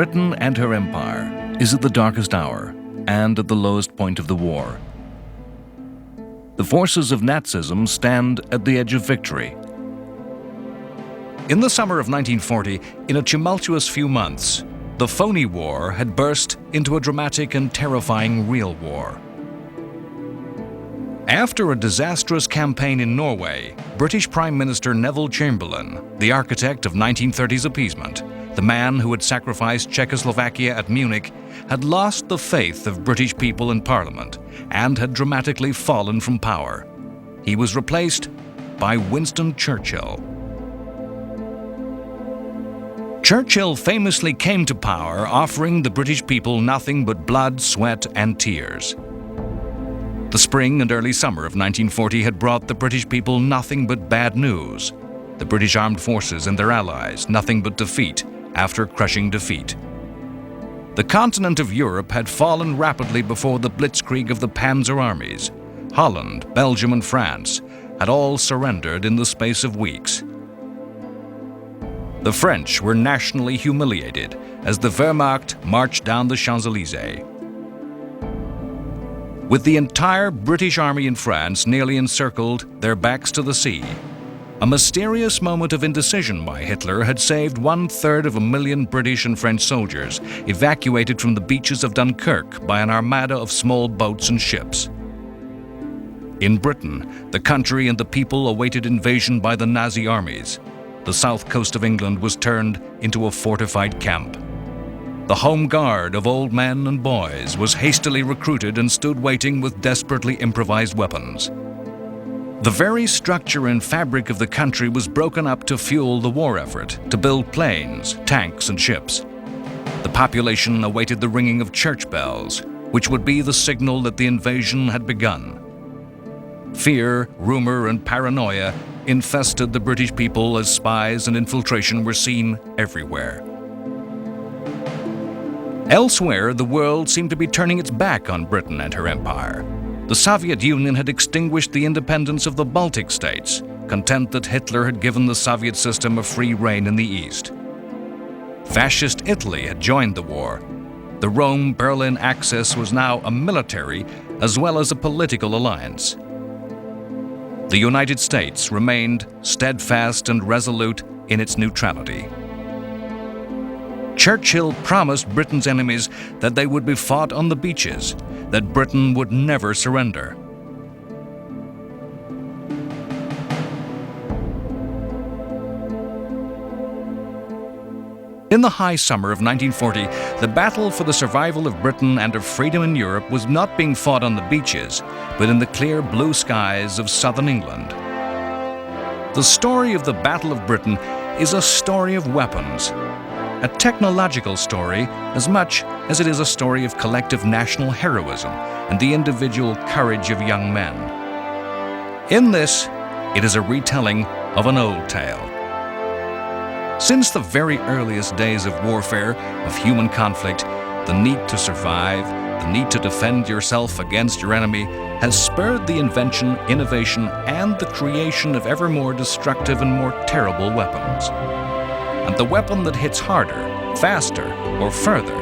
Britain and her empire is at the darkest hour and at the lowest point of the war. The forces of Nazism stand at the edge of victory. In the summer of 1940, in a tumultuous few months, the phony war had burst into a dramatic and terrifying real war. After a disastrous campaign in Norway, British Prime Minister Neville Chamberlain, the architect of 1930s appeasement, the man who had sacrificed Czechoslovakia at Munich, had lost the faith of British people in Parliament and had dramatically fallen from power. He was replaced by Winston Churchill. Churchill famously came to power offering the British people nothing but blood, sweat, and tears. The spring and early summer of 1940 had brought the British people nothing but bad news. The British armed forces and their allies nothing but defeat after crushing defeat. The continent of Europe had fallen rapidly before the blitzkrieg of the Panzer armies. Holland, Belgium, and France had all surrendered in the space of weeks. The French were nationally humiliated as the Wehrmacht marched down the Champs-Élysées. With the entire British army in France nearly encircled, their backs to the sea, a mysterious moment of indecision by Hitler had saved 1/3 of a million British and French soldiers evacuated from the beaches of Dunkirk by an armada of small boats and ships. In Britain, the country and the people awaited invasion by the Nazi armies. The south coast of England was turned into a fortified camp. The home guard of old men and boys was hastily recruited and stood waiting with desperately improvised weapons. The very structure and fabric of the country was broken up to fuel the war effort, to build planes, tanks, and ships. The population awaited the ringing of church bells, which would be the signal that the invasion had begun. Fear, rumor, and paranoia infested the British people as spies and infiltration were seen everywhere. Elsewhere, the world seemed to be turning its back on Britain and her empire. The Soviet Union had extinguished the independence of the Baltic states, content that Hitler had given the Soviet system a free rein in the East. Fascist Italy had joined the war. The Rome-Berlin axis was now a military as well as a political alliance. The United States remained steadfast and resolute in its neutrality. Churchill promised Britain's enemies that they would be fought on the beaches, that Britain would never surrender. In the high summer of 1940, the battle for the survival of Britain and of freedom in Europe was not being fought on the beaches, but in the clear blue skies of southern England. The story of the Battle of Britain is a story of weapons, a technological story as much as it is a story of collective national heroism and the individual courage of young men. In this, it is a retelling of an old tale. Since the very earliest days of warfare, of human conflict, the need to survive, the need to defend yourself against your enemy, has spurred the invention, innovation, and the creation of ever more destructive and more terrible weapons. And the weapon that hits harder, faster, or further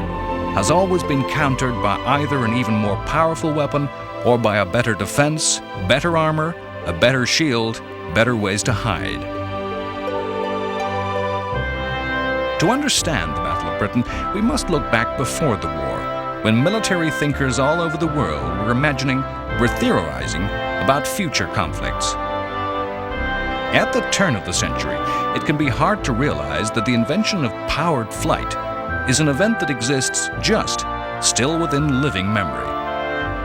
has always been countered by either an even more powerful weapon or by a better defense, better armor, a better shield, better ways to hide. To understand the Battle of Britain, we must look back before the war, when military thinkers all over the world were imagining, were theorizing about future conflicts. At the turn of the century, it can be hard to realize that the invention of powered flight is an event that exists just, still within living memory.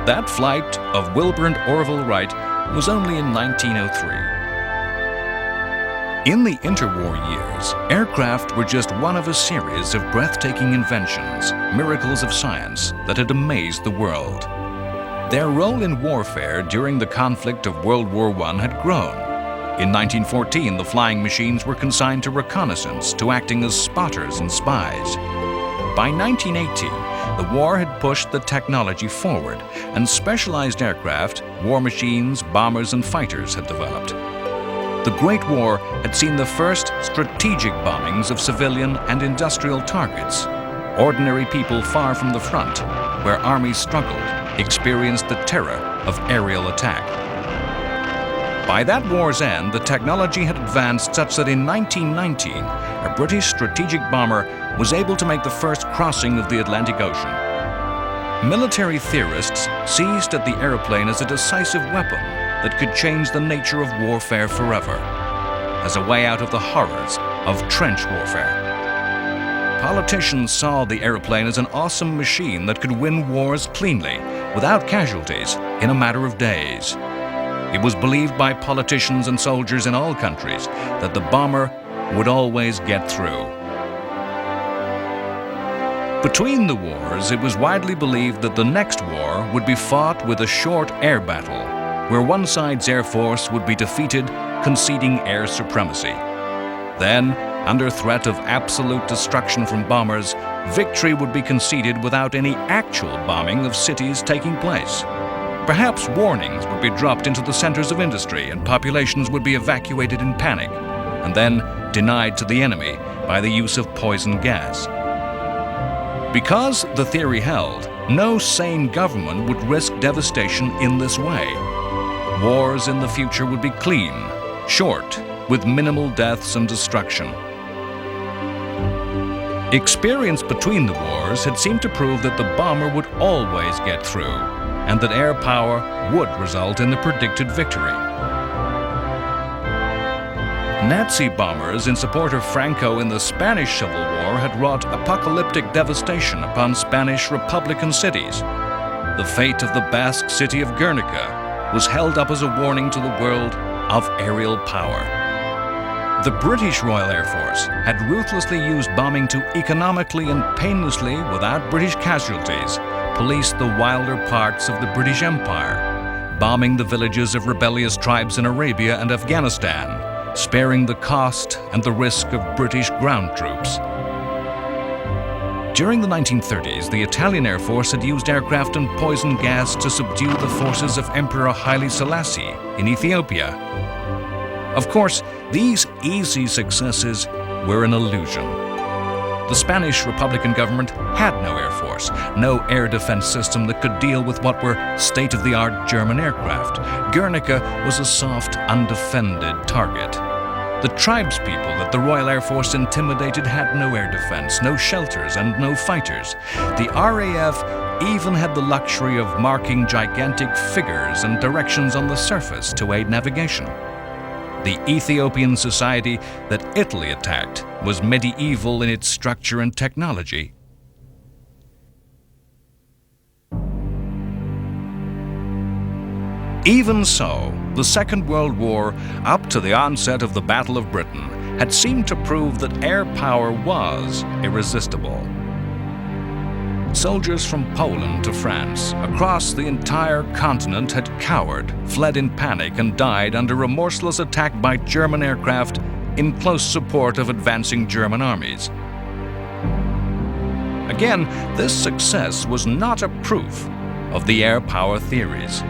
That flight of Wilbur and Orville Wright was only in 1903. In the interwar years, aircraft were just one of a series of breathtaking inventions, miracles of science that had amazed the world. Their role in warfare during the conflict of World War I had grown. In 1914, the flying machines were consigned to reconnaissance, to acting as spotters and spies. By 1918, the war had pushed the technology forward, and specialized aircraft, war machines, bombers, and fighters had developed. The Great War had seen the first strategic bombings of civilian and industrial targets. ordinary people far from the front, where armies struggled, experienced the terror of aerial attack. By that war's end, the technology had advanced such that in 1919, a British strategic bomber was able to make the first crossing of the Atlantic Ocean. Military theorists seized at the airplane as a decisive weapon that could change the nature of warfare forever, as a way out of the horrors of trench warfare. Politicians saw the airplane as an awesome machine that could win wars cleanly, without casualties, in a matter of days. It was believed by politicians and soldiers in all countries that the bomber would always get through. Between the wars, it was widely believed that the next war would be fought with a short air battle, where one side's air force would be defeated, conceding air supremacy. Then, under threat of absolute destruction from bombers, victory would be conceded without any actual bombing of cities taking place. Perhaps warnings would be dropped into the centers of industry and populations would be evacuated in panic, and then denied to the enemy by the use of poison gas. Because the theory held, no sane government would risk devastation in this way. Wars in the future would be clean, short, with minimal deaths and destruction. Experience between the wars had seemed to prove that the bomber would always get through, and that air power would result in the predicted victory. Nazi bombers in support of Franco in the Spanish Civil War had wrought apocalyptic devastation upon Spanish Republican cities. The fate of the Basque city of Guernica was held up as a warning to the world of aerial power. The British Royal Air Force had ruthlessly used bombing to economically and painlessly, without British casualties, police the wilder parts of the British Empire, bombing the villages of rebellious tribes in Arabia and Afghanistan, sparing the cost and the risk of British ground troops. During the 1930s, the Italian Air Force had used aircraft and poison gas to subdue the forces of Emperor Haile Selassie in Ethiopia. Of course, these easy successes were an illusion. The Spanish Republican government had no air force, no air defense system that could deal with what were state-of-the-art German aircraft. Guernica was a soft, undefended target. The tribespeople that the Royal Air Force intimidated had no air defense, no shelters, and no fighters. The RAF even had the luxury of marking gigantic figures and directions on the surface to aid navigation. The Ethiopian society that Italy attacked was medieval in its structure and technology. Even so, the Second World War, up to the onset of the Battle of Britain, had seemed to prove that air power was irresistible. Soldiers from Poland to France, across the entire continent, had cowered, fled in panic, and died under remorseless attack by German aircraft in close support of advancing German armies. Again, this success was not a proof of the air power theories.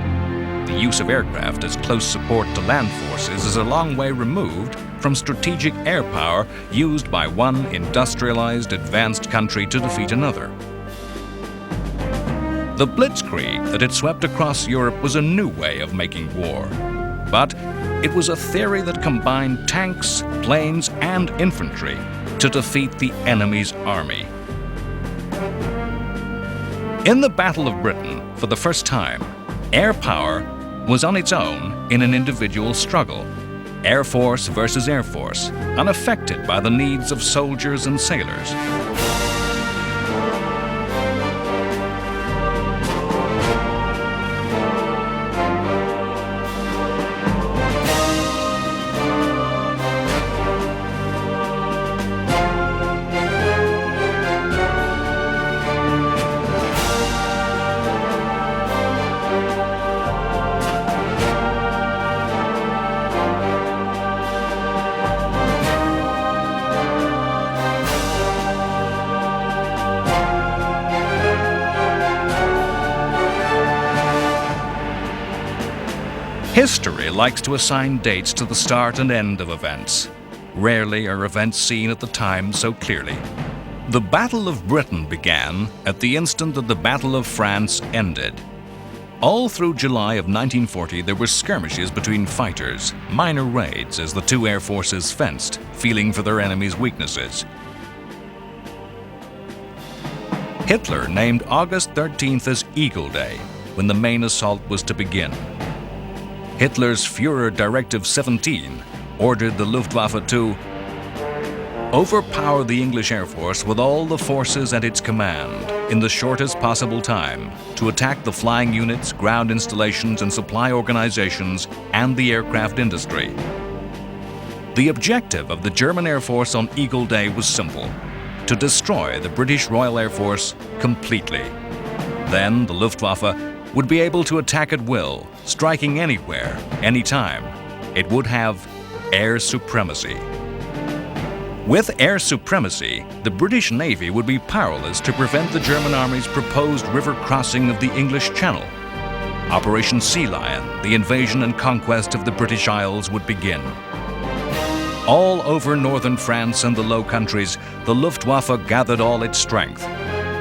The use of aircraft as close support to land forces is a long way removed from strategic air power used by one industrialized, advanced country to defeat another. The blitzkrieg that had swept across Europe was a new way of making war, but it was a theory that combined tanks, planes, and infantry to defeat the enemy's army. In the Battle of Britain, for the first time, air power was on its own in an individual struggle, Air Force versus Air Force, unaffected by the needs of soldiers and sailors. History likes to assign dates to the start and end of events. Rarely are events seen at the time so clearly. The Battle of Britain began at the instant that the Battle of France ended. All through July of 1940, there were skirmishes between fighters, minor raids as the two air forces fenced, feeling for their enemies' weaknesses. Hitler named August 13th as Eagle Day, when the main assault was to begin. Hitler's Führer Directive 17 ordered the Luftwaffe to overpower the English Air Force with all the forces at its command in the shortest possible time to attack the flying units, ground installations, and supply organizations and the aircraft industry. The objective of the German Air Force on Eagle Day was simple: to destroy the British Royal Air Force completely. Then the Luftwaffe would be able to attack at will, striking anywhere, anytime. It would have air supremacy. With air supremacy, the British Navy would be powerless to prevent the German Army's proposed river crossing of the English Channel. Operation Sea Lion, the invasion and conquest of the British Isles, would begin. All over northern France and the Low Countries, the Luftwaffe gathered all its strength.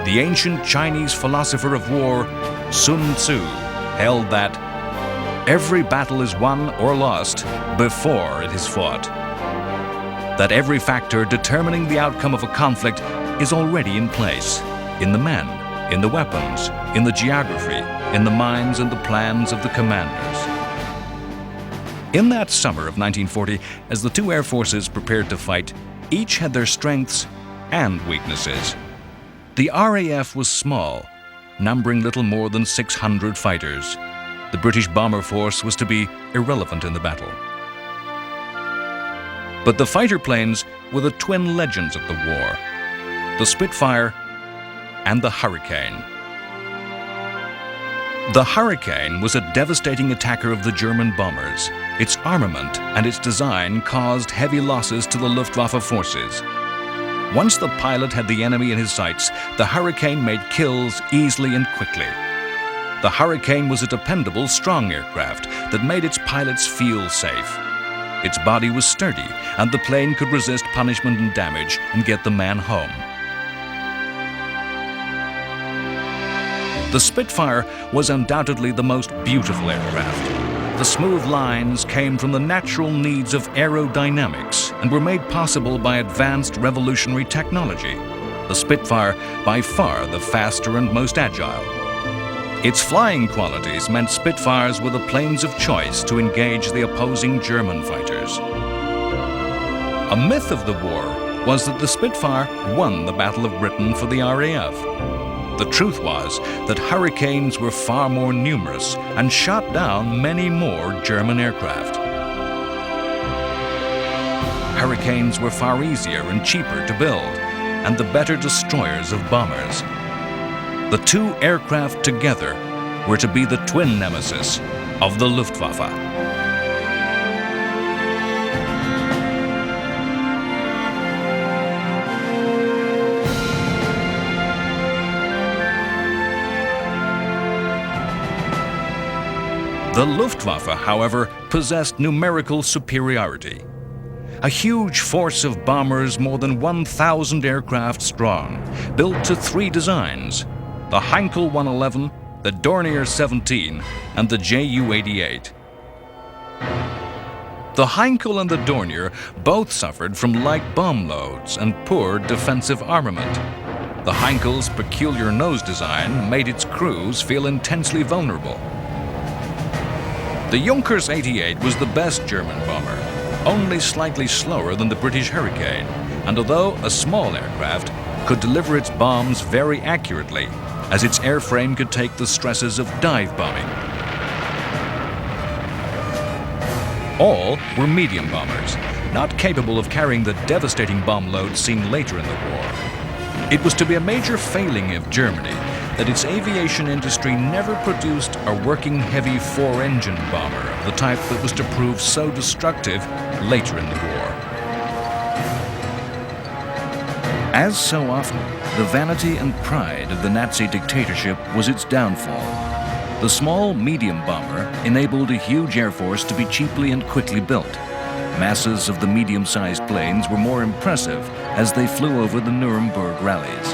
The ancient Chinese philosopher of war, Sun Tzu, held that every battle is won or lost before it is fought. That every factor determining the outcome of a conflict is already in place, in the men, in the weapons, in the geography, in the minds and the plans of the commanders. In that summer of 1940, as the two air forces prepared to fight, each had their strengths and weaknesses. The RAF was small, numbering little more than 600 fighters. The British bomber force was to be irrelevant in the battle. But the fighter planes were the twin legends of the war: the Spitfire and the Hurricane. The Hurricane was a devastating attacker of the German bombers. Its armament and its design caused heavy losses to the Luftwaffe forces. Once the pilot had the enemy in his sights, the Hurricane made kills easily and quickly. The Hurricane was a dependable, strong aircraft that made its pilots feel safe. Its body was sturdy, and the plane could resist punishment and damage and get the man home. The Spitfire was undoubtedly the most beautiful aircraft. The smooth lines came from the natural needs of aerodynamics and were made possible by advanced revolutionary technology. The Spitfire, by far the faster and most agile. Its flying qualities meant Spitfires were the planes of choice to engage the opposing German fighters. A myth of the war was that the Spitfire won the Battle of Britain for the RAF. The truth was that Hurricanes were far more numerous and shot down many more German aircraft. Hurricanes were far easier and cheaper to build, and the better destroyers of bombers. The two aircraft together were to be the twin nemesis of the Luftwaffe. The Luftwaffe, however, possessed numerical superiority. A huge force of bombers, more than 1,000 aircraft strong, built to three designs: the Heinkel 111, the Dornier 17, and the Ju-88. The Heinkel and the Dornier both suffered from light bomb loads and poor defensive armament. The Heinkel's peculiar nose design made its crews feel intensely vulnerable. The Junkers 88 was the best German bomber, only slightly slower than the British Hurricane, and although a small aircraft, could deliver its bombs very accurately, as its airframe could take the stresses of dive bombing. All were medium bombers, not capable of carrying the devastating bomb loads seen later in the war. It was to be a major failing of Germany that its aviation industry never produced a working heavy four-engine bomber of the type that was to prove so destructive later in the war. As so often, the vanity and pride of the Nazi dictatorship was its downfall. The small, medium bomber enabled a huge air force to be cheaply and quickly built. Masses of the medium-sized planes were more impressive as they flew over the Nuremberg rallies.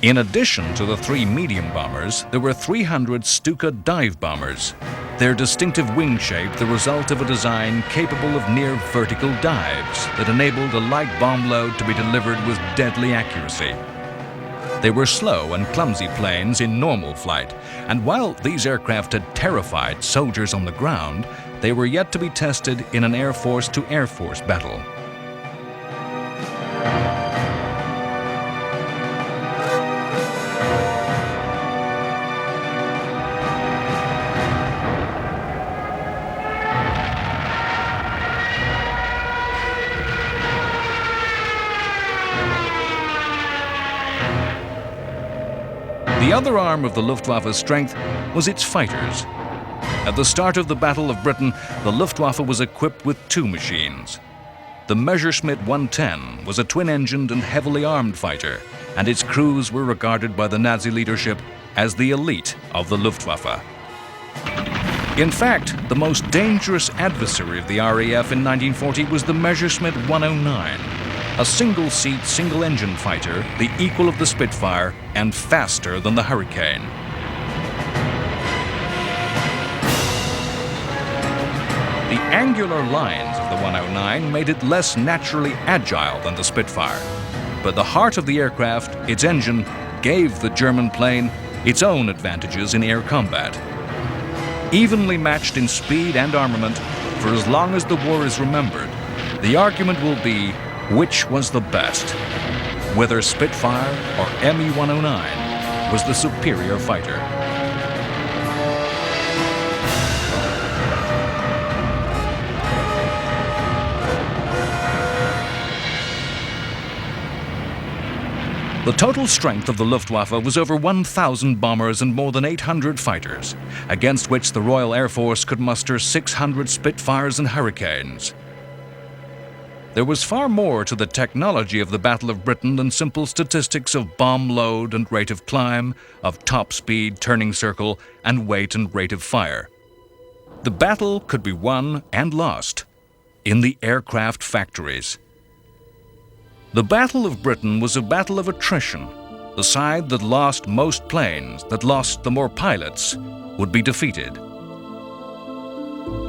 In addition to the 3 medium bombers, there were 300 Stuka dive bombers, their distinctive wing shape the result of a design capable of near vertical dives that enabled a light bomb load to be delivered with deadly accuracy. They were slow and clumsy planes in normal flight, and while these aircraft had terrified soldiers on the ground, they were yet to be tested in an Air Force-to-Air Force battle. The other arm of the Luftwaffe's strength was its fighters. At the start of the Battle of Britain, the Luftwaffe was equipped with 2 machines. The Messerschmitt 110 was a twin-engined and heavily armed fighter, and its crews were regarded by the Nazi leadership as the elite of the Luftwaffe. In fact, the most dangerous adversary of the RAF in 1940 was the Messerschmitt 109, a single-seat, single-engine fighter, the equal of the Spitfire and faster than the Hurricane. The angular lines of the 109 made it less naturally agile than the Spitfire, but the heart of the aircraft, its engine, gave the German plane its own advantages in air combat. Evenly matched in speed and armament, for as long as the war is remembered, the argument will be which was the best, whether Spitfire or Me-109 was the superior fighter. The total strength of the Luftwaffe was over 1,000 bombers and more than 800 fighters, against which the Royal Air Force could muster 600 Spitfires and Hurricanes. There was far more to the technology of the Battle of Britain than simple statistics of bomb load and rate of climb, of top speed, turning circle, and weight and rate of fire. The battle could be won and lost in the aircraft factories. The Battle of Britain was a battle of attrition. The side that lost most planes, that lost the more pilots, would be defeated.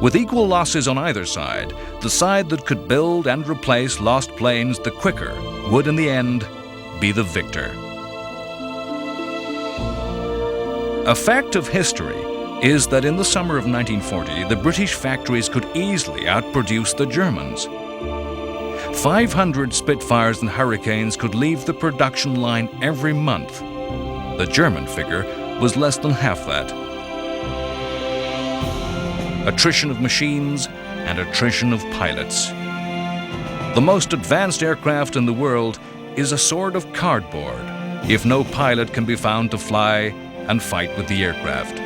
With equal losses on either side, the side that could build and replace lost planes the quicker would in the end be the victor. A fact of history is that in the summer of 1940, the British factories could easily outproduce the Germans. 500 Spitfires and Hurricanes could leave the production line every month. The German figure was less than half that. Attrition of machines and attrition of pilots. The most advanced aircraft in the world is a sort of cardboard if no pilot can be found to fly and fight with the aircraft.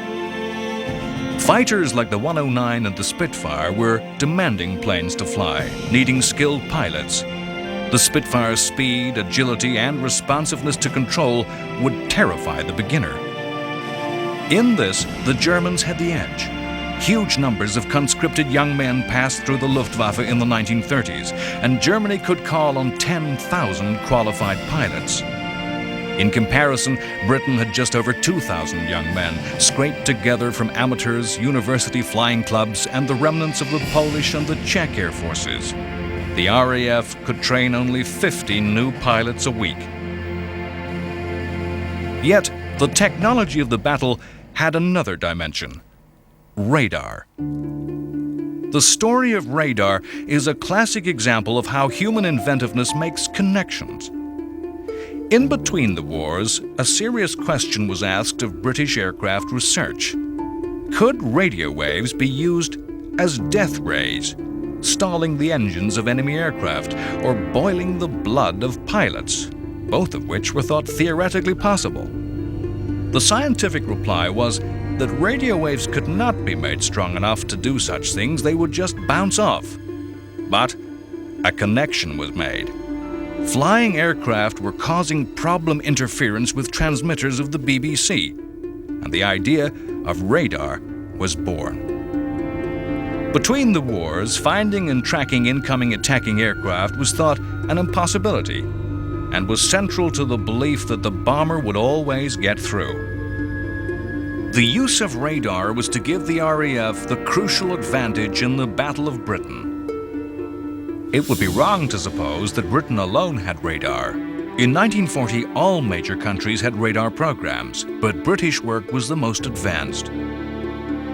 Fighters like the 109 and the Spitfire were demanding planes to fly, needing skilled pilots. The Spitfire's speed, agility, and responsiveness to control would terrify the beginner. In this, the Germans had the edge. Huge numbers of conscripted young men passed through the Luftwaffe in the 1930s, and Germany could call on 10,000 qualified pilots. In comparison, Britain had just over 2,000 young men, scraped together from amateurs, university flying clubs, and the remnants of the Polish and the Czech air forces. The RAF could train only 50 new pilots a week. Yet, the technology of the battle had another dimension: radar. The story of radar is a classic example of how human inventiveness makes connections. In between the wars, a serious question was asked of British aircraft research. Could radio waves be used as death rays, stalling the engines of enemy aircraft or boiling the blood of pilots, both of which were thought theoretically possible? The scientific reply was that radio waves could not be made strong enough to do such things, they would just bounce off. But a connection was made. Flying aircraft were causing problem interference with transmitters of the BBC, and the idea of radar was born. Between the wars, finding and tracking incoming attacking aircraft was thought an impossibility and was central to the belief that the bomber would always get through. The use of radar was to give the RAF the crucial advantage in the Battle of Britain. It would be wrong to suppose that Britain alone had radar. In 1940, all major countries had radar programs, but British work was the most advanced.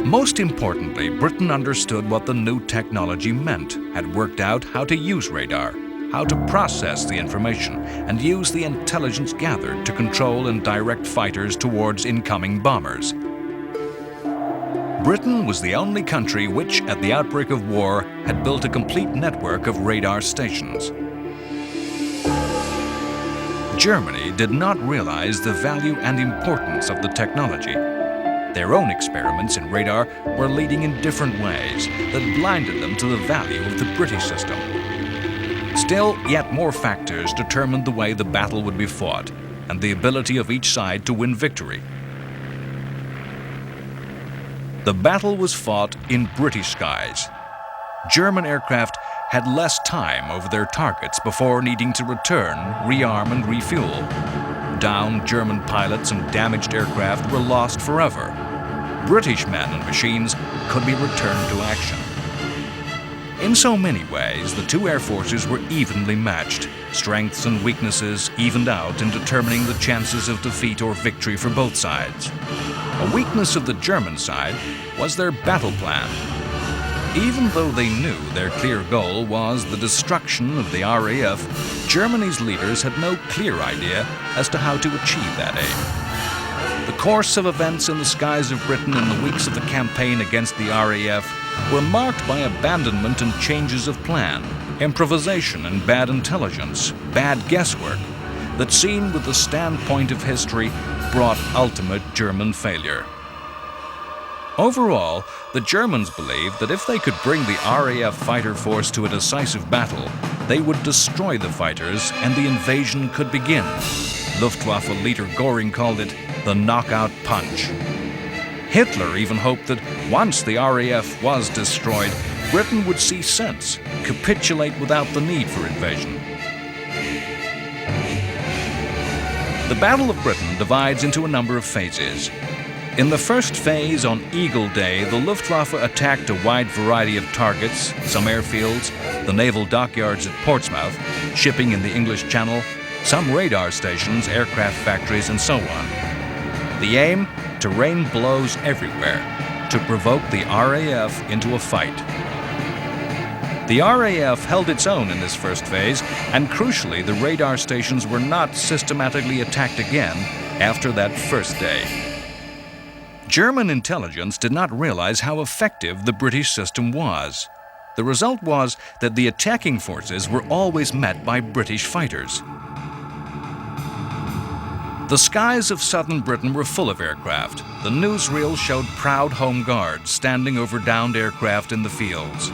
Most importantly, Britain understood what the new technology meant, had worked out how to use radar, how to process the information, and use the intelligence gathered to control and direct fighters towards incoming bombers. Britain was the only country which, at the outbreak of war, had built a complete network of radar stations. Germany did not realize the value and importance of the technology. Their own experiments in radar were leading in different ways that blinded them to the value of the British system. Still, yet more factors determined the way the battle would be fought and the ability of each side to win victory. The battle was fought in British skies. German aircraft had less time over their targets before needing to return, rearm, and refuel. Downed German pilots and damaged aircraft were lost forever. British men and machines could be returned to action. In so many ways, the two air forces were evenly matched. Strengths and weaknesses evened out in determining the chances of defeat or victory for both sides. A weakness of the German side was their battle plan. Even though they knew their clear goal was the destruction of the RAF, Germany's leaders had no clear idea as to how to achieve that aim. The course of events in the skies of Britain in the weeks of the campaign against the RAF were marked by abandonment and changes of plan, improvisation and bad intelligence, bad guesswork, that seen with the standpoint of history brought ultimate German failure. Overall, the Germans believed that if they could bring the RAF fighter force to a decisive battle, they would destroy the fighters and the invasion could begin. Luftwaffe leader Göring called it the knockout punch. Hitler even hoped that once the RAF was destroyed, Britain would see sense, capitulate without the need for invasion. The Battle of Britain divides into a number of phases. In the first phase, on Eagle Day, the Luftwaffe attacked a wide variety of targets, some airfields, the naval dockyards at Portsmouth, shipping in the English Channel, some radar stations, aircraft factories, and so on. The aim? To rain blows everywhere, to provoke the RAF into a fight. The RAF held its own in this first phase, and crucially, the radar stations were not systematically attacked again after that first day. German intelligence did not realize how effective the British system was. The result was that the attacking forces were always met by British fighters. The skies of southern Britain were full of aircraft. The newsreel showed proud home guards standing over downed aircraft in the fields.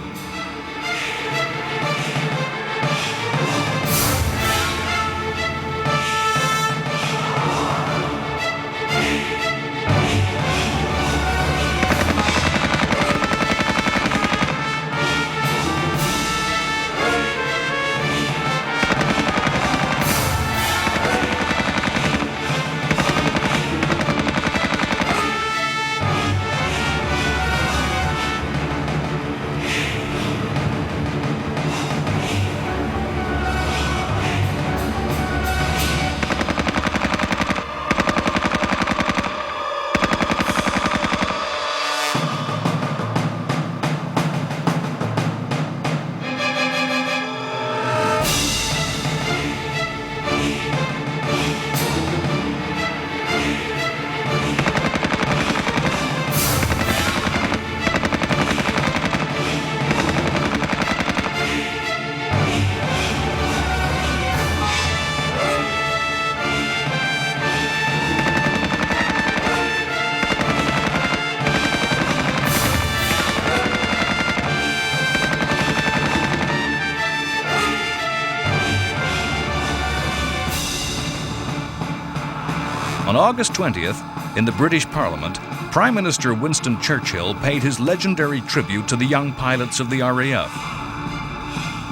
On August 20th, In the British Parliament, Prime Minister Winston Churchill paid his legendary tribute to the young pilots of the RAF.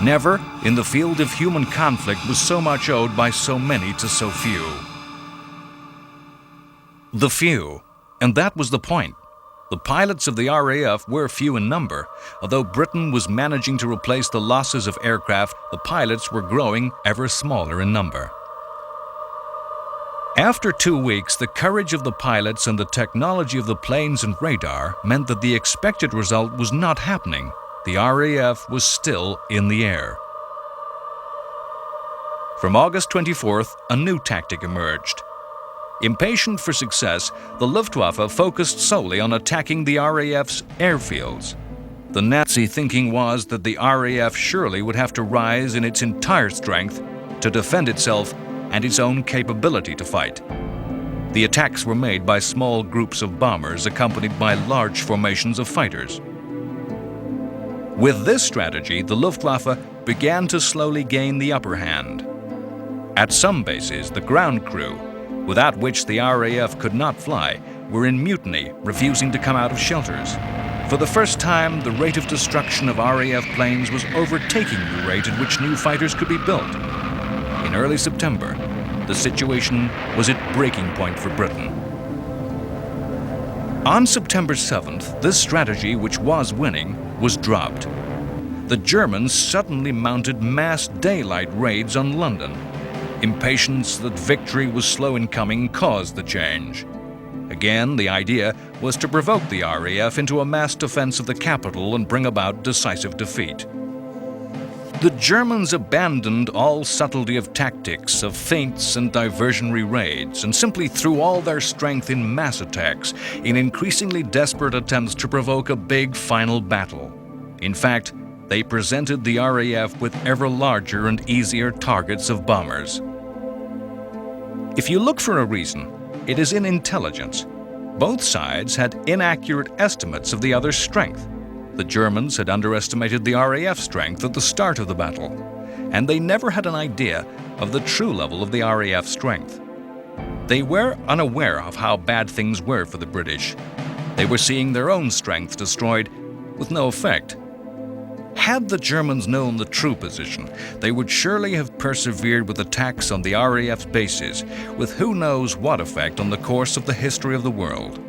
Never, in the field of human conflict, was so much owed by so many to so few. The few, and that was the point. The pilots of the RAF were few in number. Although Britain was managing to replace the losses of aircraft, the pilots were growing ever smaller in number. After 2 weeks, the courage of the pilots and the technology of the planes and radar meant that the expected result was not happening. The RAF was still in the air. From August 24th, a new tactic emerged. Impatient for success, the Luftwaffe focused solely on attacking the RAF's airfields. The Nazi thinking was that the RAF surely would have to rise in its entire strength to defend itself and its own capability to fight. The attacks were made by small groups of bombers accompanied by large formations of fighters. With this strategy, the Luftwaffe began to slowly gain the upper hand. At some bases, the ground crew, without which the RAF could not fly, were in mutiny, refusing to come out of shelters. For the first time, the rate of destruction of RAF planes was overtaking the rate at which new fighters could be built. In early September, the situation was at breaking point for Britain. On September 7th, this strategy, which was winning, was dropped. The Germans suddenly mounted mass daylight raids on London. Impatience that victory was slow in coming caused the change. Again, the idea was to provoke the RAF into a mass defense of the capital and bring about decisive defeat. The Germans abandoned all subtlety of tactics, of feints and diversionary raids, and simply threw all their strength in mass attacks, in increasingly desperate attempts to provoke a big final battle. In fact, they presented the RAF with ever larger and easier targets of bombers. If you look for a reason, it is in intelligence. Both sides had inaccurate estimates of the other's strength. The Germans had underestimated the RAF strength at the start of the battle, and they never had an idea of the true level of the RAF strength. They were unaware of how bad things were for the British. They were seeing their own strength destroyed with no effect. Had the Germans known the true position, they would surely have persevered with attacks on the RAF's bases, with who knows what effect on the course of the history of the world.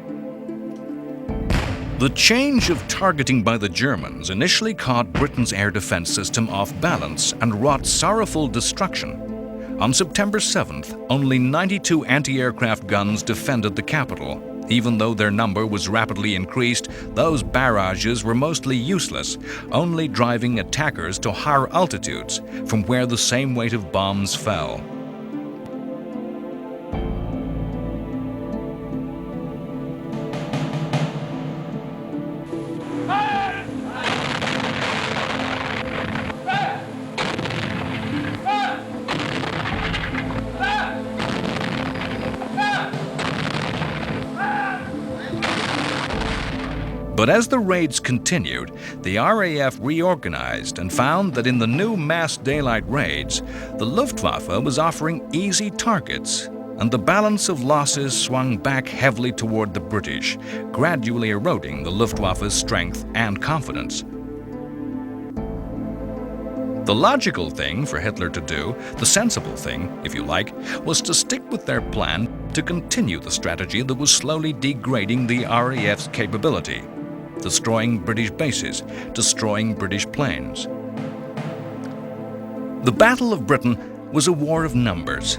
The change of targeting by the Germans initially caught Britain's air defense system off balance and wrought sorrowful destruction. On September 7th, only 92 anti-aircraft guns defended the capital. Even though their number was rapidly increased, those barrages were mostly useless, only driving attackers to higher altitudes from where the same weight of bombs fell. But as the raids continued, the RAF reorganized and found that in the new mass daylight raids, the Luftwaffe was offering easy targets, and the balance of losses swung back heavily toward the British, gradually eroding the Luftwaffe's strength and confidence. The logical thing for Hitler to do, the sensible thing, if you like, was to stick with their plan to continue the strategy that was slowly degrading the RAF's capability. Destroying British bases, destroying British planes. The Battle of Britain was a war of numbers.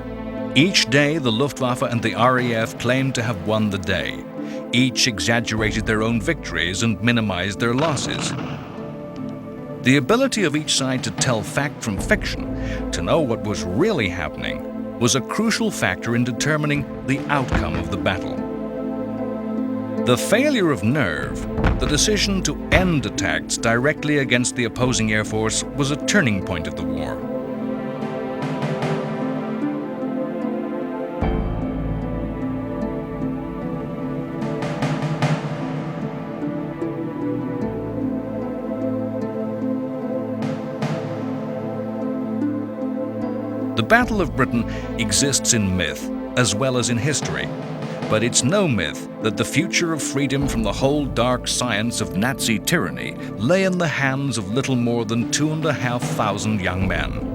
Each day, the Luftwaffe and the RAF claimed to have won the day. Each exaggerated their own victories and minimized their losses. The ability of each side to tell fact from fiction, to know what was really happening, was a crucial factor in determining the outcome of the battle. The failure of nerve, the decision to end attacks directly against the opposing air force, was a turning point of the war. The Battle of Britain exists in myth as well as in history. But it's no myth that the future of freedom from the whole dark science of Nazi tyranny lay in the hands of little more than 2,500 young men.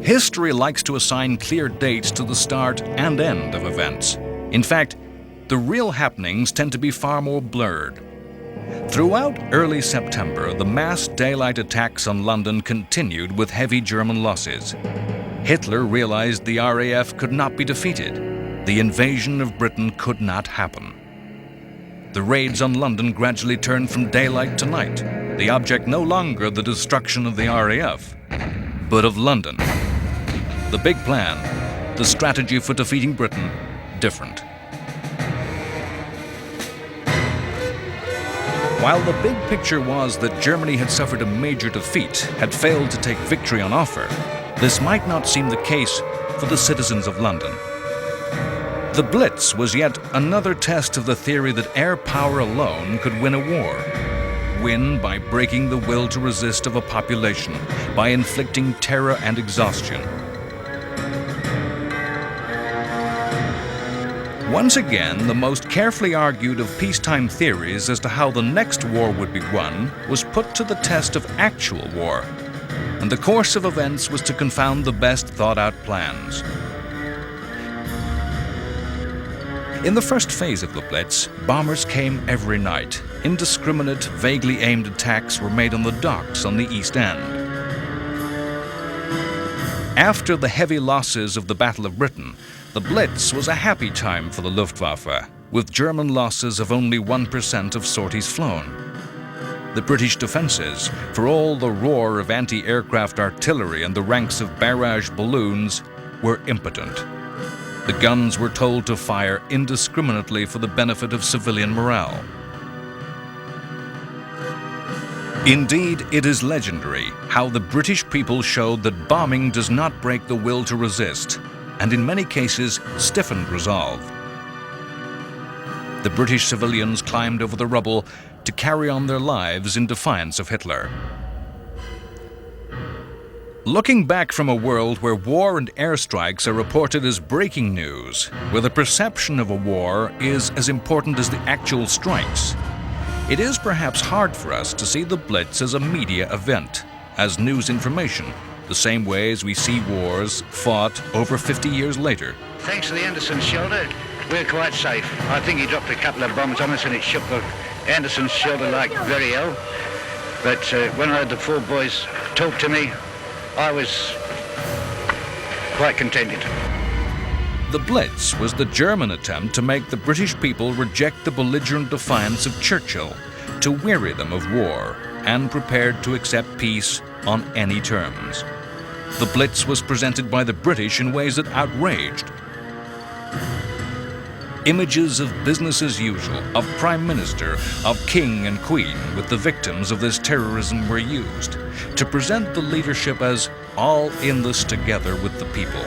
History likes to assign clear dates to the start and end of events. In fact, the real happenings tend to be far more blurred. Throughout early September, the mass daylight attacks on London continued with heavy German losses. Hitler realized the RAF could not be defeated. The invasion of Britain could not happen. The raids on London gradually turned from daylight to night, the object no longer the destruction of the RAF, but of London. The big plan, the strategy for defeating Britain, different. While the big picture was that Germany had suffered a major defeat, had failed to take victory on offer, this might not seem the case for the citizens of London. The Blitz was yet another test of the theory that air power alone could win a war. Win by breaking the will to resist of a population, by inflicting terror and exhaustion. Once again, the most carefully argued of peacetime theories as to how the next war would be won was put to the test of actual war, and the course of events was to confound the best thought-out plans. In the first phase of the Blitz, bombers came every night. Indiscriminate, vaguely aimed attacks were made on the docks on the East End. After the heavy losses of the Battle of Britain, the Blitz was a happy time for the Luftwaffe, with German losses of only 1% of sorties flown. The British defenses, for all the roar of anti-aircraft artillery and the ranks of barrage balloons, were impotent. The guns were told to fire indiscriminately for the benefit of civilian morale. Indeed, it is legendary how the British people showed that bombing does not break the will to resist, and in many cases stiffened resolve. The British civilians climbed over the rubble to carry on their lives in defiance of Hitler. Looking back from a world where war and airstrikes are reported as breaking news, where the perception of a war is as important as the actual strikes, it is perhaps hard for us to see the Blitz as a media event, as news information, the same way as we see wars fought over 50 years later. Thanks to the Anderson shelter, we're quite safe. I think he dropped a couple of bombs on us and it shook the Anderson shelter like very ill. But when I heard the four boys talk to me, I was quite contented. The Blitz was the German attempt to make the British people reject the belligerent defiance of Churchill, to weary them of war, and prepared to accept peace on any terms. The Blitz was presented by the British in ways that outraged. Images of business as usual, of Prime Minister, of King and Queen with the victims of this terrorism were used to present the leadership as all in this together with the people.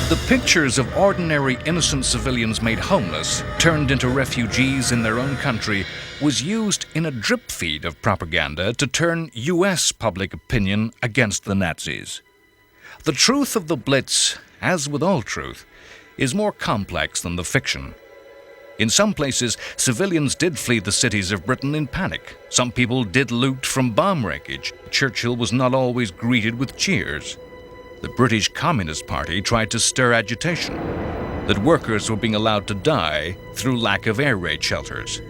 The pictures of ordinary innocent civilians made homeless, turned into refugees in their own country, was used in a drip feed of propaganda to turn US public opinion against the Nazis. The truth of the Blitz, as with all truth, is more complex than the fiction. In some places, civilians did flee the cities of Britain in panic. Some people did loot from bomb wreckage. Churchill was not always greeted with cheers. The British Communist Party tried to stir agitation, that workers were being allowed to die through lack of air raid shelters.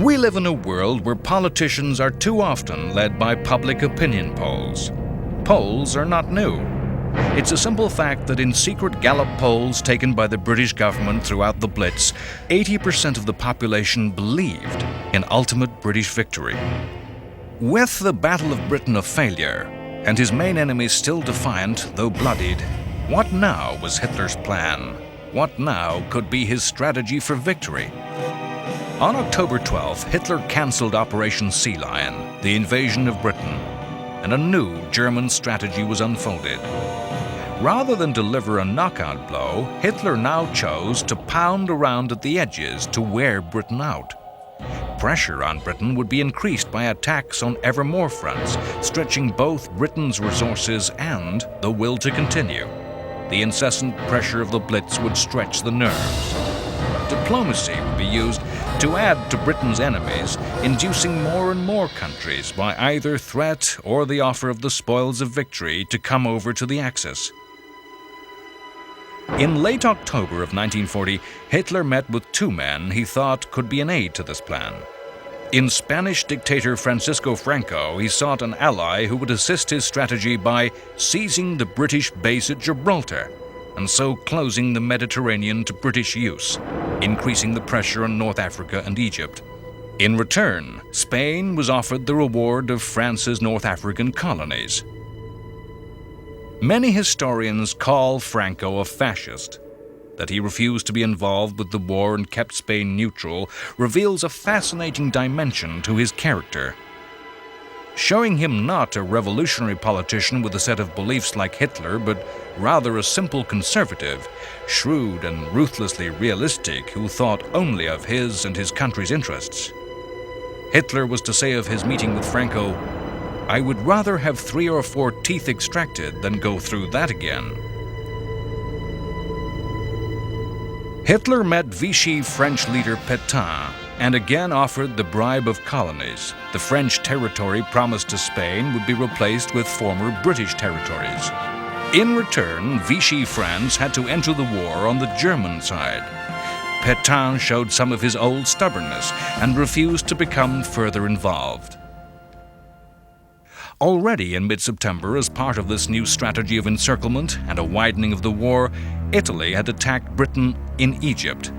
We live in a world where politicians are too often led by public opinion polls. Polls are not new. It's a simple fact that in secret Gallup polls taken by the British government throughout the Blitz, 80% of the population believed in ultimate British victory. With the Battle of Britain a failure, and his main enemies still defiant, though bloodied, what now was Hitler's plan? What now could be his strategy for victory? On October 12th, Hitler cancelled Operation Sea Lion, the invasion of Britain, and a new German strategy was unfolded. Rather than deliver a knockout blow, Hitler now chose to pound around at the edges to wear Britain out. Pressure on Britain would be increased by attacks on ever more fronts, stretching both Britain's resources and the will to continue. The incessant pressure of the Blitz would stretch the nerves. Diplomacy would be used to add to Britain's enemies, inducing more and more countries by either threat or the offer of the spoils of victory to come over to the Axis. In late October of 1940, Hitler met with two men he thought could be an aid to this plan. In Spanish dictator Francisco Franco, he sought an ally who would assist his strategy by seizing the British base at Gibraltar, and so closing the Mediterranean to British use, increasing the pressure on North Africa and Egypt. In return, Spain was offered the reward of France's North African colonies. Many historians call Franco a fascist. That he refused to be involved with the war and kept Spain neutral reveals a fascinating dimension to his character. Showing him not a revolutionary politician with a set of beliefs like Hitler, but rather a simple conservative, shrewd and ruthlessly realistic who thought only of his and his country's interests. Hitler was to say of his meeting with Franco, "I would rather have 3 or 4 teeth extracted than go through that again." Hitler met Vichy French leader Pétain and again offered the bribe of colonies. The French territory promised to Spain would be replaced with former British territories. In return, Vichy France had to enter the war on the German side. Pétain showed some of his old stubbornness and refused to become further involved. Already in mid-September, as part of this new strategy of encirclement and a widening of the war, Italy had attacked Britain in Egypt.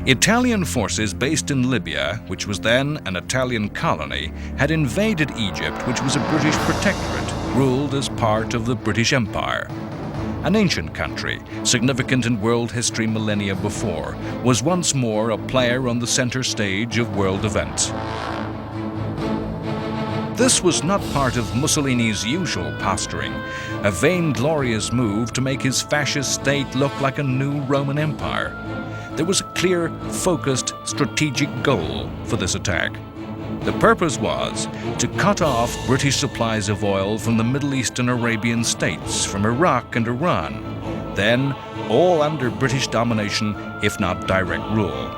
Italian forces based in Libya, which was then an Italian colony, had invaded Egypt, which was a British protectorate, ruled as part of the British Empire. An ancient country, significant in world history millennia before, was once more a player on the center stage of world events. This was not part of Mussolini's usual posturing, a vainglorious move to make his fascist state look like a new Roman Empire. There was a clear, focused, strategic goal for this attack. The purpose was to cut off British supplies of oil from the Middle East and Arabian states, from Iraq and Iran, then all under British domination, if not direct rule.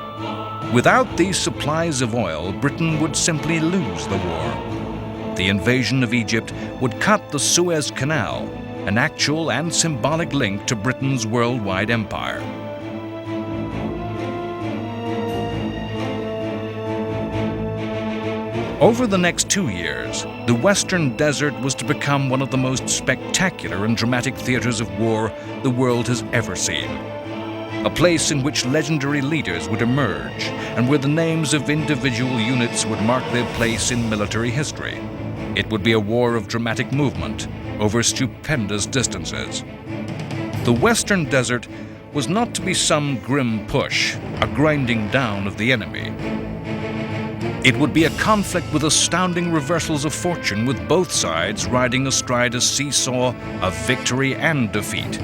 Without these supplies of oil, Britain would simply lose the war. The invasion of Egypt would cut the Suez Canal, an actual and symbolic link to Britain's worldwide empire. Over the next 2 years, the Western Desert was to become one of the most spectacular and dramatic theaters of war the world has ever seen. A place in which legendary leaders would emerge and where the names of individual units would mark their place in military history. It would be a war of dramatic movement over stupendous distances. The Western Desert was not to be some grim push, a grinding down of the enemy. It would be a conflict with astounding reversals of fortune, with both sides riding astride a seesaw of victory and defeat.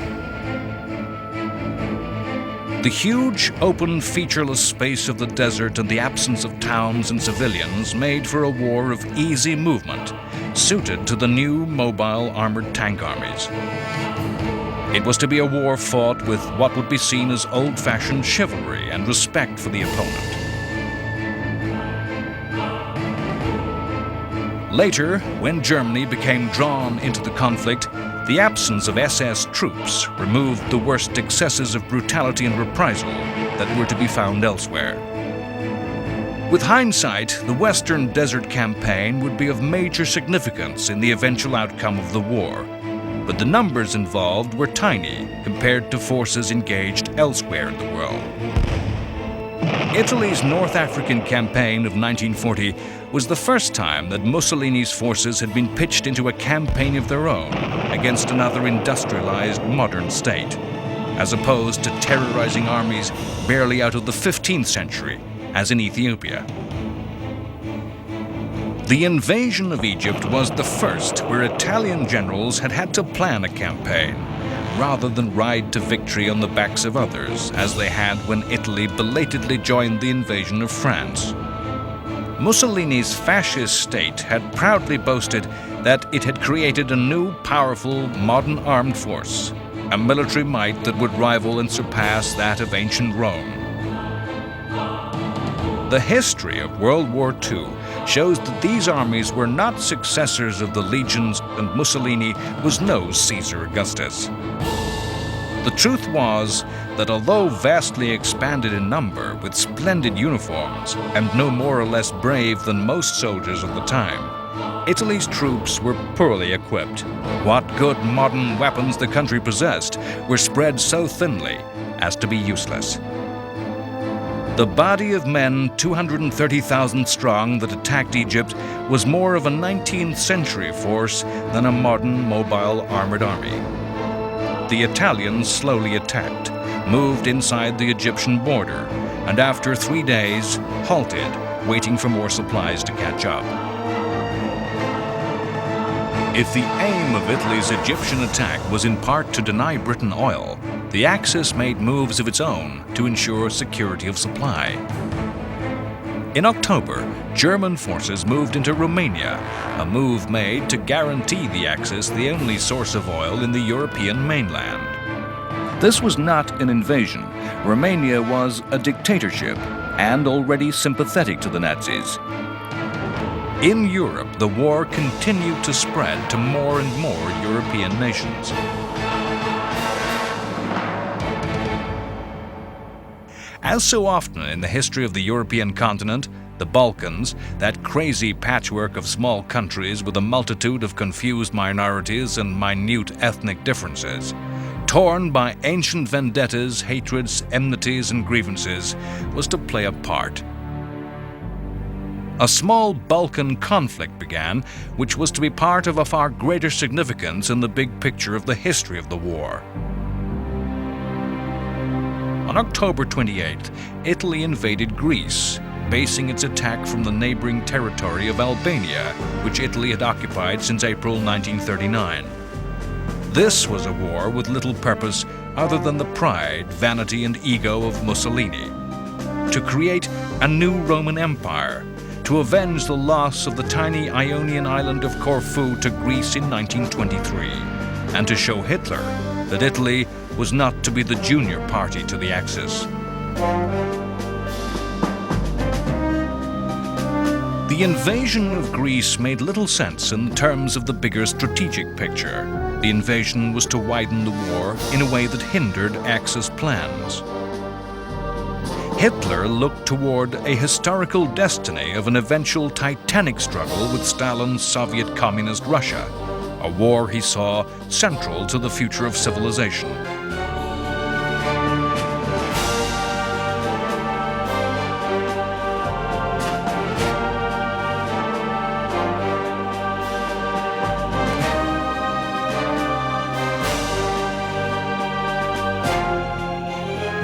The huge, open, featureless space of the desert and the absence of towns and civilians made for a war of easy movement, suited to the new mobile armored tank armies. It was to be a war fought with what would be seen as old-fashioned chivalry and respect for the opponent. Later, when Germany became drawn into the conflict, the absence of SS troops removed the worst excesses of brutality and reprisal that were to be found elsewhere. With hindsight, the Western Desert Campaign would be of major significance in the eventual outcome of the war, but the numbers involved were tiny compared to forces engaged elsewhere in the world. Italy's North African campaign of 1940 was the first time that Mussolini's forces had been pitched into a campaign of their own against another industrialized modern state, as opposed to terrorizing armies barely out of the 15th century, as in Ethiopia. The invasion of Egypt was the first where Italian generals had had to plan a campaign, rather than ride to victory on the backs of others, as they had when Italy belatedly joined the invasion of France. Mussolini's fascist state had proudly boasted that it had created a new, powerful, modern armed force, a military might that would rival and surpass that of ancient Rome. The history of World War II shows that these armies were not successors of the legions, and Mussolini was no Caesar Augustus. The truth was that although vastly expanded in number with splendid uniforms and no more or less brave than most soldiers of the time, Italy's troops were poorly equipped. What good modern weapons the country possessed were spread so thinly as to be useless. The body of men 230,000 strong that attacked Egypt was more of a 19th century force than a modern mobile armored army. The Italians slowly attacked, moved inside the Egyptian border, and after 3 days halted, waiting for more supplies to catch up. If the aim of Italy's Egyptian attack was in part to deny Britain oil, the Axis made moves of its own to ensure security of supply. In October, German forces moved into Romania, a move made to guarantee the Axis the only source of oil in the European mainland. This was not an invasion. Romania was a dictatorship and already sympathetic to the Nazis. In Europe, the war continued to spread to more and more European nations. As so often in the history of the European continent, the Balkans, that crazy patchwork of small countries with a multitude of confused minorities and minute ethnic differences, torn by ancient vendettas, hatreds, enmities, and grievances, was to play a part. A small Balkan conflict began, which was to be part of a far greater significance in the big picture of the history of the war. On October 28th, Italy invaded Greece, basing its attack from the neighboring territory of Albania, which Italy had occupied since April 1939. This was a war with little purpose other than the pride, vanity, and ego of Mussolini. To create a new Roman Empire, to avenge the loss of the tiny Ionian island of Corfu to Greece in 1923, and to show Hitler that Italy was not to be the junior party to the Axis. The invasion of Greece made little sense in terms of the bigger strategic picture. The invasion was to widen the war in a way that hindered Axis plans. Hitler looked toward a historical destiny of an eventual titanic struggle with Stalin's Soviet Communist Russia, a war he saw central to the future of civilization.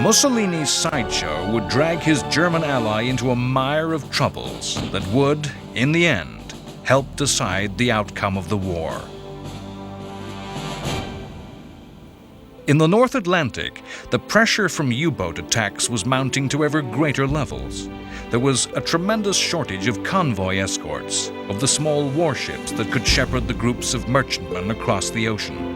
Mussolini's sideshow would drag his German ally into a mire of troubles that would, in the end, help decide the outcome of the war. In the North Atlantic, the pressure from U-boat attacks was mounting to ever greater levels. There was a tremendous shortage of convoy escorts, of the small warships that could shepherd the groups of merchantmen across the ocean.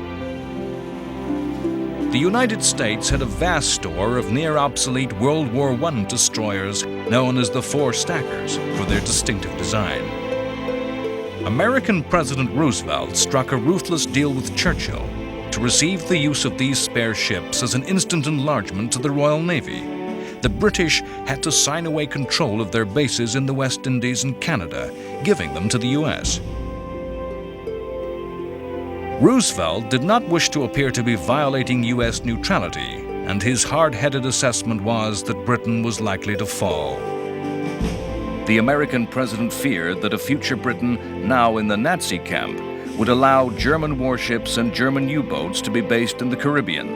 The United States had a vast store of near-obsolete World War I destroyers known as the Four Stackers for their distinctive design. American President Roosevelt struck a ruthless deal with Churchill to receive the use of these spare ships as an instant enlargement to the Royal Navy. The British had to sign away control of their bases in the West Indies and Canada, giving them to the U.S. Roosevelt did not wish to appear to be violating U.S. neutrality, and his hard-headed assessment was that Britain was likely to fall. The American president feared that a future Britain, now in the Nazi camp, would allow German warships and German U-boats to be based in the Caribbean.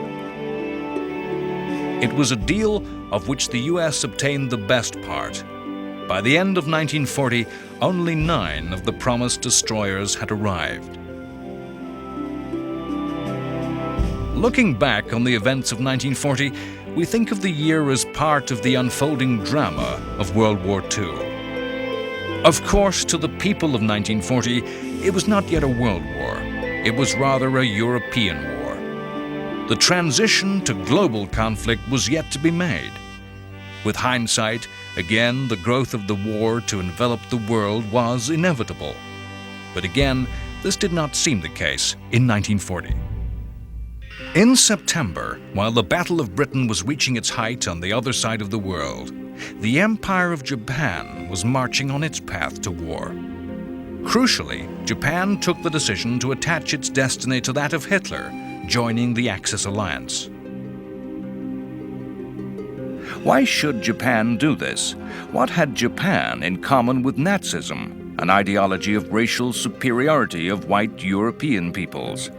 It was a deal of which the US obtained the best part. By the end of 1940, only 9 of the promised destroyers had arrived. Looking back on the events of 1940, we think of the year as part of the unfolding drama of World War II. Of course, to the people of 1940, it was not yet a world war. It was rather a European war. The transition to global conflict was yet to be made. With hindsight, again, the growth of the war to envelop the world was inevitable. But again, this did not seem the case in 1940. In September, while the Battle of Britain was reaching its height on the other side of the world, the Empire of Japan was marching on its path to war. Crucially, Japan took the decision to attach its destiny to that of Hitler, joining the Axis alliance. Why should Japan do this? What had Japan in common with Nazism, an ideology of racial superiority of white European peoples?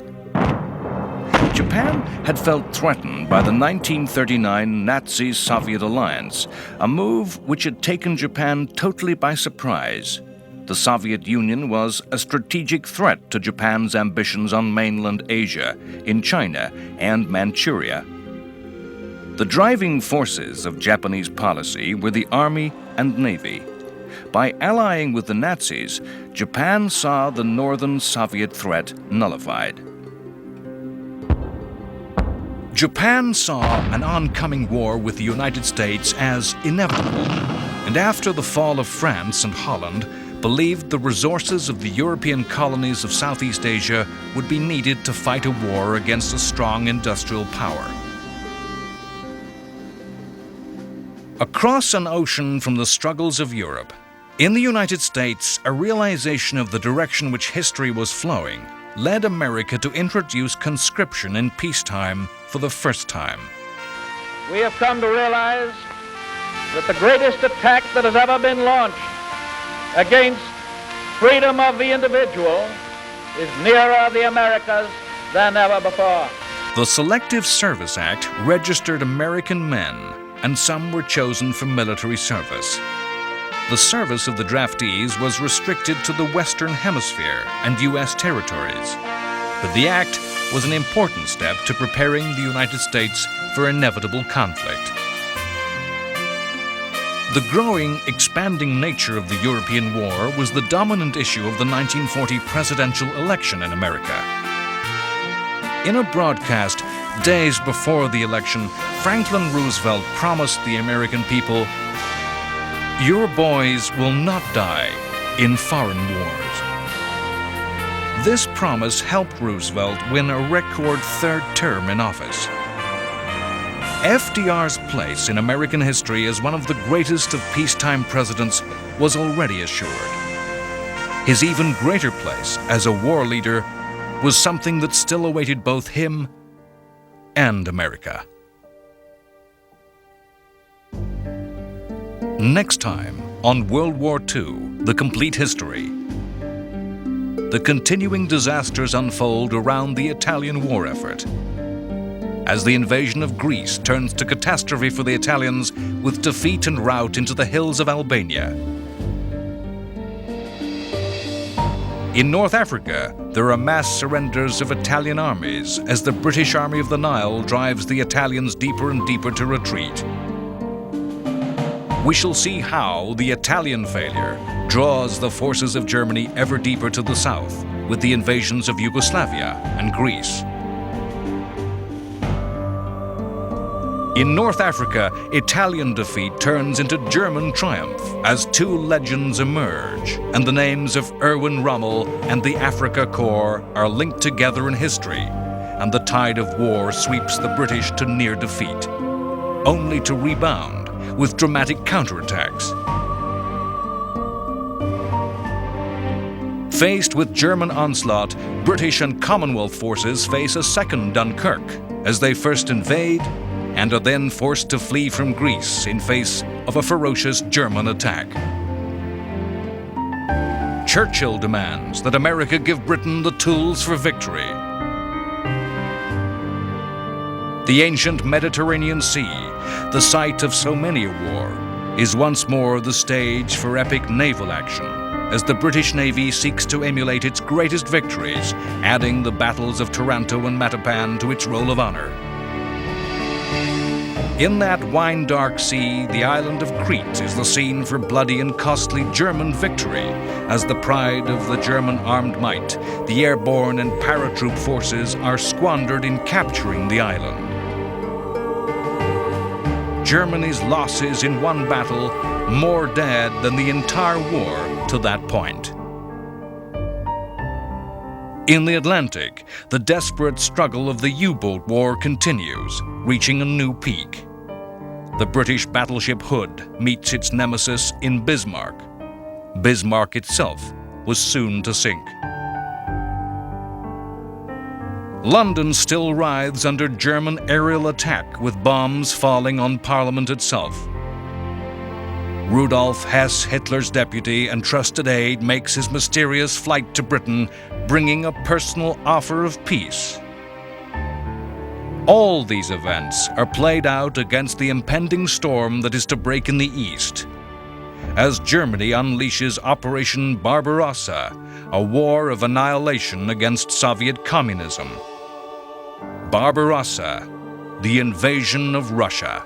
Japan had felt threatened by the 1939 Nazi-Soviet alliance, a move which had taken Japan totally by surprise. The Soviet Union was a strategic threat to Japan's ambitions on mainland Asia, in China, and Manchuria. The driving forces of Japanese policy were the Army and Navy. By allying with the Nazis, Japan saw the Northern Soviet threat nullified. Japan saw an oncoming war with the United States as inevitable, and after the fall of France and Holland, believed the resources of the European colonies of Southeast Asia would be needed to fight a war against a strong industrial power. Across an ocean from the struggles of Europe, in the United States, a realization of the direction which history was flowing led America to introduce conscription in peacetime for the first time. We have come to realize that the greatest attack that has ever been launched against freedom of the individual is nearer the Americas than ever before. The Selective Service Act registered American men, and some were chosen for military service. The service of the draftees was restricted to the Western Hemisphere and U.S. territories. But the act was an important step to preparing the United States for inevitable conflict. The growing, expanding nature of the European war was the dominant issue of the 1940 presidential election in America. In a broadcast days before the election, Franklin Roosevelt promised the American people, "Your boys will not die in foreign wars." This promise helped Roosevelt win a record third term in office. FDR's place in American history as one of the greatest of peacetime presidents was already assured. His even greater place as a war leader was something that still awaited both him and America. Next time on World War II, The Complete History. The continuing disasters unfold around the Italian war effort, as the invasion of Greece turns to catastrophe for the Italians with defeat and rout into the hills of Albania. In North Africa, there are mass surrenders of Italian armies as the British Army of the Nile drives the Italians deeper and deeper to retreat. We shall see how the Italian failure draws the forces of Germany ever deeper to the south with the invasions of Yugoslavia and Greece. In North Africa, Italian defeat turns into German triumph as two legends emerge, and the names of Erwin Rommel and the Afrika Korps are linked together in history, and the tide of war sweeps the British to near defeat, only to rebound with dramatic counterattacks. Faced with German onslaught, British and Commonwealth forces face a second Dunkirk as they first invade and are then forced to flee from Greece in face of a ferocious German attack. Churchill demands that America give Britain the tools for victory. The ancient Mediterranean Sea the site of so many a war, is once more the stage for epic naval action, as the British Navy seeks to emulate its greatest victories, adding the battles of Taranto and Matapan to its roll of honor. In that wine-dark sea, the island of Crete is the scene for bloody and costly German victory, as the pride of the German armed might, the airborne and paratroop forces are squandered in capturing the island. Germany's losses in one battle, more dead than the entire war to that point. In the Atlantic, the desperate struggle of the U-boat war continues, reaching a new peak. The British battleship Hood meets its nemesis in Bismarck. Bismarck itself was soon to sink. London still writhes under German aerial attack, with bombs falling on Parliament itself. Rudolf Hess, Hitler's deputy and trusted aide, makes his mysterious flight to Britain, bringing a personal offer of peace. All these events are played out against the impending storm that is to break in the East, as Germany unleashes Operation Barbarossa, a war of annihilation against Soviet communism. Barbarossa, the invasion of Russia.